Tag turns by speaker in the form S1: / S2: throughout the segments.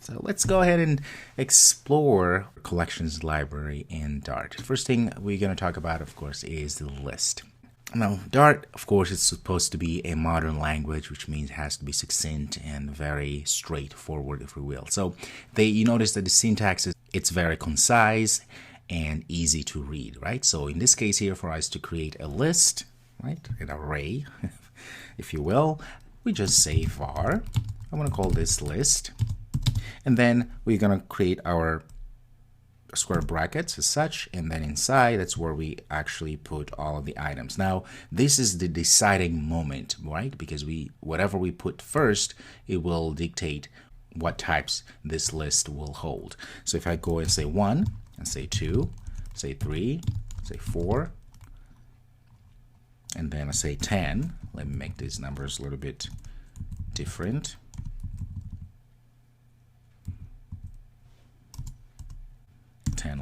S1: So let's go ahead and explore collections library in Dart. First thing we're going to talk about, of course, is the list. Now, Dart, of course, is supposed to be a modern language, which means it has to be succinct and very straightforward, if we will. So you notice that the syntax it's very concise and easy to read, right? So in this case here, for us to create a list, right, an array, if you will, we just say var. I'm going to call this list. And then we're going to create our square brackets as such, and then inside that's where we actually put all of the items. Now this is the deciding moment, right? Because whatever we put first, it will dictate what types this list will hold. So if I go and say 1 and say 2, say 3, say 4, and then I say 10, let me make these numbers a little bit different.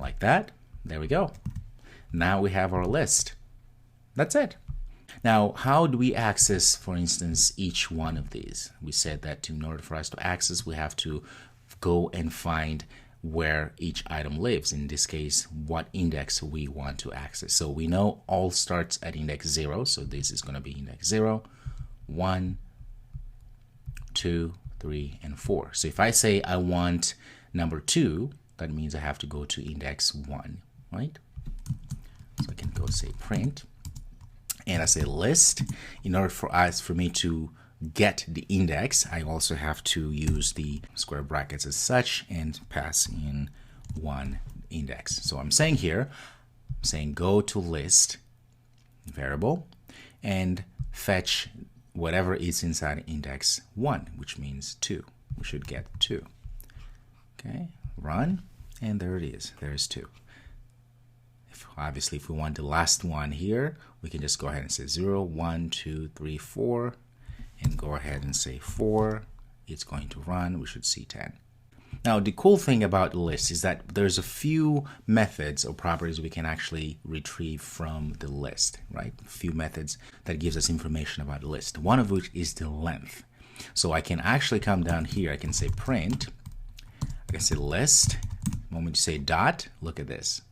S1: Like that. There we go. Now we have our list. That's it. Now, how do we access, for instance, each one of these? We said that in order for us to access, we have to go and find where each item lives. In this case, what index we want to access. So we know all starts at index 0. So this is going to be index 0, 1, 2, 3, and 4. So if I say I want number 2, that means I have to go to index 1, right? So I can go say print, and I say list. In order for me to get the index, I also have to use the square brackets as such and pass in 1 index. So I'm saying here, go to list variable and fetch whatever is inside index 1, which means 2. We should get 2. Okay. Run, and there it is. There's 2. Obviously, if we want the last one here, we can just go ahead and say 0, 1, 2, 3, 4, and go ahead and say 4. It's going to run. We should see 10. Now, the cool thing about the list is that there's a few methods or properties we can actually retrieve from the list, right? A few methods that gives us information about the list. One of which is the length. So I can actually come down here. I can say print. I can say list. The moment you say dot, look at this.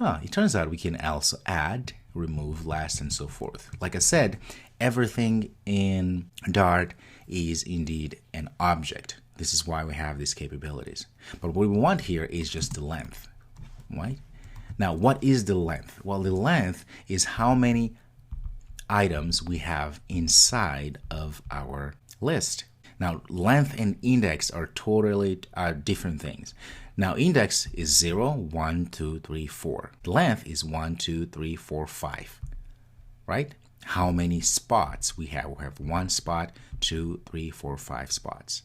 S1: It turns out we can also add, remove, last, and so forth. Like I said, everything in Dart is indeed an object. This is why we have these capabilities. But what we want here is just the length, right? Now, what is the length? Well, the length is how many items we have inside of our list. Now, length and index are different things. Now, index is 0, 1, 2, 3, 4. Length is 1, 2, 3, 4, 5. Right? How many spots we have? We have 1 spot, 2, 3, 4, 5 spots.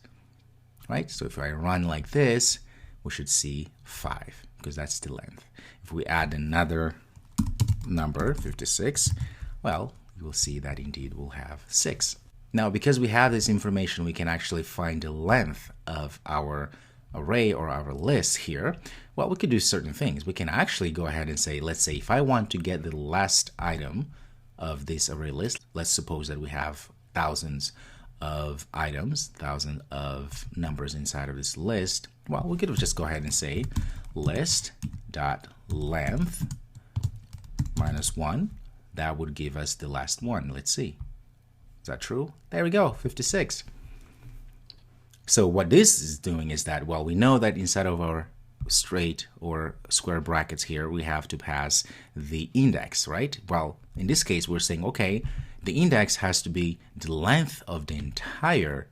S1: Right? So if I run like this, we should see 5 because that's the length. If we add another number, 56, well, you will see that indeed we'll have 6. Now, because we have this information, we can actually find the length of our array or our list here. Well, we could do certain things. We can actually go ahead and say, let's say if I want to get the last item of this array list, let's suppose that we have thousands of items, thousands of numbers inside of this list. Well, we could just go ahead and say list.length minus 1. That would give us the last one. Let's see. Is that true? There we go, 56. So what this is doing is that, well, we know that inside of our straight or square brackets here, we have to pass the index, right? Well, in this case, we're saying, okay, the index has to be the length of the entire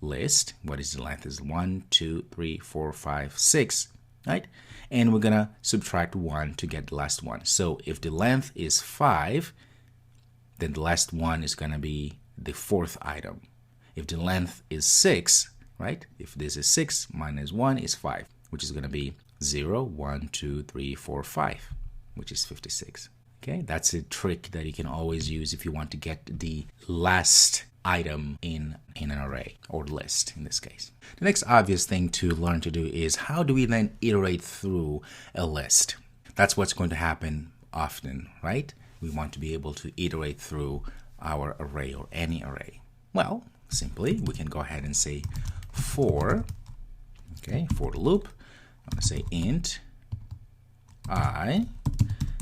S1: list. What is the length? Is 1, 2, 3, 4, 5, 6, right? And we're going to subtract 1 to get the last one. So if the length is 5, then the last one is going to be the 4th item. If the length is 6, right? If this is 6 minus 1 is 5, which is going to be 0, 1, 2, 3, 4, 5, which is 56. Okay, that's a trick that you can always use if you want to get the last item in an array or list in this case. The next obvious thing to learn to do is how do we then iterate through a list? That's what's going to happen often, right? We want to be able to iterate through our array or any array. Well, simply we can go ahead and say for Okay, for the loop, I'm going to say int I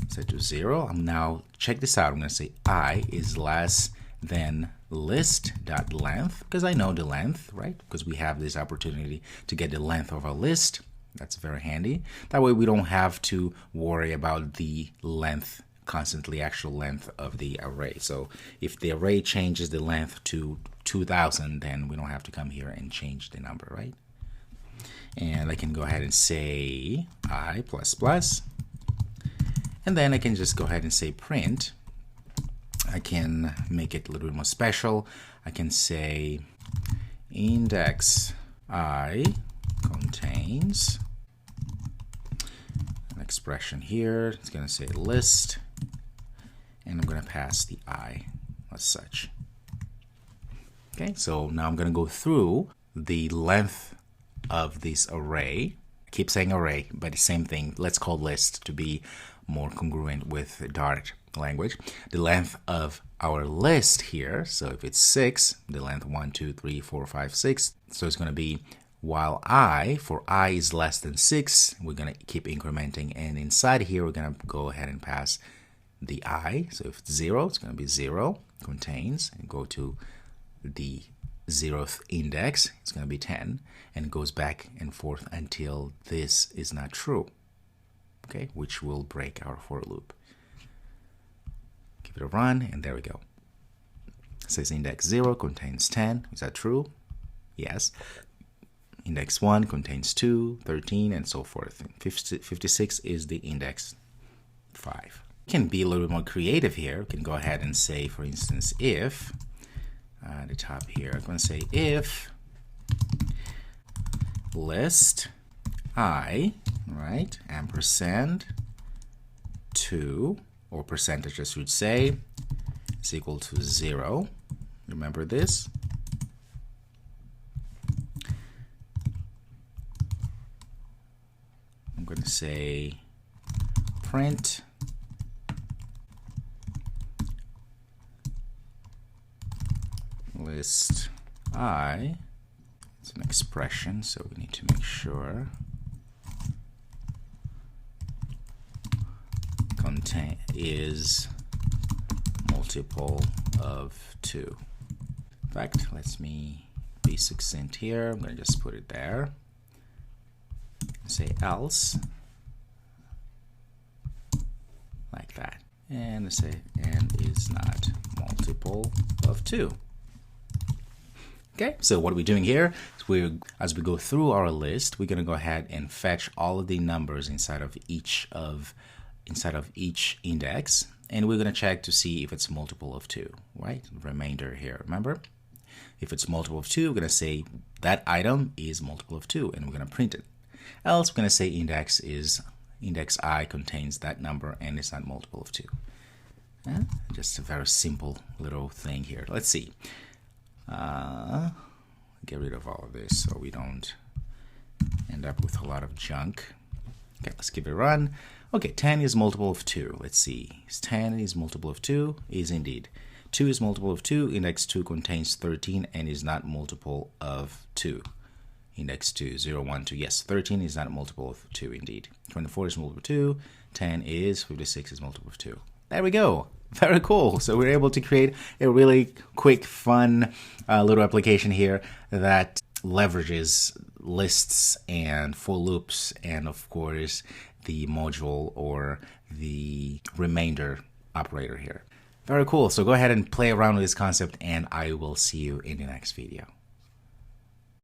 S1: set to 0. I'm now, check this out, I'm going to say I is less than list.length, because I know the length, right? Because we have this opportunity to get the length of our list. That's very handy. That way we don't have to worry about the length constantly, actual length of the array. So if the array changes the length to 2000, then we don't have to come here and change the number, right? And I can go ahead and say I plus plus, and then I can just go ahead and say print. I can make it a little bit more special. I can say index I contains an expression here. It's going to say list, and I'm going to pass the I as such. Okay, so now I'm going to go through the length of this array. I keep saying array, but the same thing. Let's call list to be more congruent with Dart language. The length of our list here, so if it's 6, the length 1, 2, 3, 4, 5, 6, so it's going to be while for I is less than 6, we're going to keep incrementing, and inside here we're going to go ahead and pass the I. So if it's 0, it's going to be 0 contains, and go to the 0th index, it's going to be 10, and it goes back and forth until this is not true, okay, which will break our for loop. Give it a run, and there we go. It says index 0 contains 10. Is that true? Yes. Index 1 contains 2, 13, and so forth. And 56 is the index 5. You can be a little bit more creative here. You can go ahead and say, for instance, if, at the top here, I'm going to say if list I, right, ampersand 2, or percentage I should say, is equal to 0. Remember this? I'm going to say print list I. It's an expression, so we need to make sure contain is multiple of 2. In fact, let me be succinct here. I'm going to just put it there. Say else, like that, and say and is not multiple of 2. Okay, so what are we doing here? So as we go through our list, we're going to go ahead and fetch all of the numbers inside of each index, and we're going to check to see if it's multiple of 2, right? Remainder here, remember? If it's multiple of 2, we're going to say that item is multiple of 2, and we're going to print it. Else, we're going to say index I contains that number and it's not multiple of 2. Just a very simple little thing here. Let's see. Get rid of all of this so we don't end up with a lot of junk. Okay, let's give it a run. Okay, 10 is multiple of 2. Let's see. 10 is multiple of 2? Is indeed. 2 is multiple of 2. Index 2 contains 13 and is not multiple of 2. Index 2, 0, 1, 2. Yes, 13 is not a multiple of 2 indeed. 24 is multiple of 2. 10 is, 56 is multiple of 2. There we go. Very cool. So we're able to create a really quick, fun little application here that leverages lists and for loops and, of course, the module or the remainder operator here. Very cool. So go ahead and play around with this concept, and I will see you in the next video.